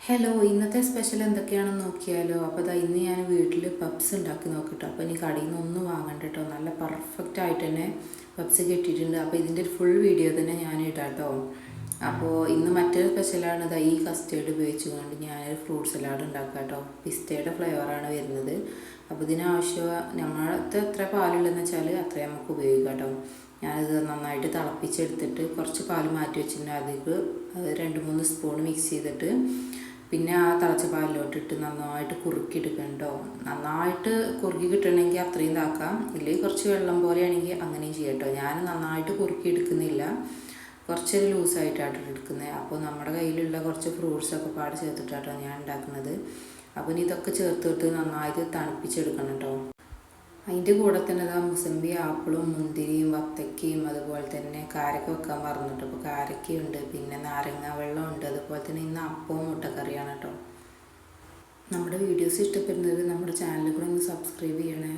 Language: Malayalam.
ഹലോ, ഇന്നത്തെ സ്പെഷ്യൽ എന്തൊക്കെയാണെന്ന് നോക്കിയാലോ. അപ്പോൾ അതാ ഇന്ന് ഞാൻ വീട്ടിൽ പപ്സ് ഉണ്ടാക്കി നോക്കട്ടോ. അപ്പോൾ ഇനി കടയിൽ നിന്ന് ഒന്നും വാങ്ങണ്ട കേട്ടോ, നല്ല പെർഫെക്റ്റ് ആയിട്ട് തന്നെ പപ്സ് കിട്ടിയിട്ടുണ്ട്. അപ്പോൾ ഇതിൻ്റെ ഒരു ഫുൾ വീഡിയോ തന്നെ ഞാൻ ഇടാം കേട്ടോ. അപ്പോൾ ഇന്ന് മറ്റൊരു സ്പെഷ്യലാണ് ഇതാ ഈ കസ്റ്റേർഡ് ഉപയോഗിച്ചുകൊണ്ട് ഞാനൊരു ഫ്രൂട്ട് സലാഡ് ഉണ്ടാക്കാം കേട്ടോ. പിസ്തയുടെ ഫ്ലേവറാണ് വരുന്നത്. അപ്പോൾ ഇതിനാവശ്യം നമ്മളത്തെ എത്ര പാലുള്ളതെന്ന് വെച്ചാൽ അത്രയും നമുക്ക് ഉപയോഗിക്കാം കേട്ടോ. ഞാനിത് നന്നായിട്ട് തിളപ്പിച്ചെടുത്തിട്ട് കുറച്ച് പാൽ മാറ്റി വെച്ചിട്ടുണ്ട്. അതിലേക്ക് 2-3 സ്പൂൺ മിക്സ് ചെയ്തിട്ട് പിന്നെ ആ തിളച്ച പാലിലോട്ടിട്ട് നന്നായിട്ട് കുറുക്കിയെടുക്കണം കേട്ടോ. നന്നായിട്ട് കുറുക്കി കിട്ടണമെങ്കിൽ അത്രയും ഇതാക്കാം, ഇല്ലെങ്കിൽ കുറച്ച് വെള്ളം പോലെയാണെങ്കിൽ അങ്ങനെയും ചെയ്യാം കേട്ടോ. ഞാൻ നന്നായിട്ട് കുറുക്കി എടുക്കുന്നില്ല, കുറച്ചൊരു ലൂസായിട്ടാണ് എടുക്കുന്നത്. അപ്പോൾ നമ്മുടെ കയ്യിലുള്ള കുറച്ച് ഫ്രൂട്ട്സൊക്കെ പാടെ ചേർത്തിട്ടാട്ടോ ഞാൻ ഉണ്ടാക്കുന്നത്. അപ്പോൾ ഇനി ഇതൊക്കെ ചേർത്തിട്ട് നന്നായിട്ട് തണുപ്പിച്ചെടുക്കണം കേട്ടോ. അതിൻ്റെ കൂടെ തന്നെ ഇതാ മുസമ്പി, ആപ്പിളും, മുന്തിരിയും, വത്തക്കയും, അതുപോലെ തന്നെ കാരക്ക വെക്കാൻ പറഞ്ഞിട്ട്. അപ്പോൾ കാരക്കയുണ്ട്, പിന്നെ നാരങ്ങ വെള്ളമുണ്ട്, അതുപോലെ തന്നെ ഇന്ന് അപ്പവും മുട്ടക്കറിയാണ് കേട്ടോ. നമ്മുടെ വീഡിയോസ് ഇഷ്ടപ്പെടുന്നത് നമ്മുടെ ചാനലിൽ കൂടെ ഒന്ന് സബ്സ്ക്രൈബ് ചെയ്യണേ.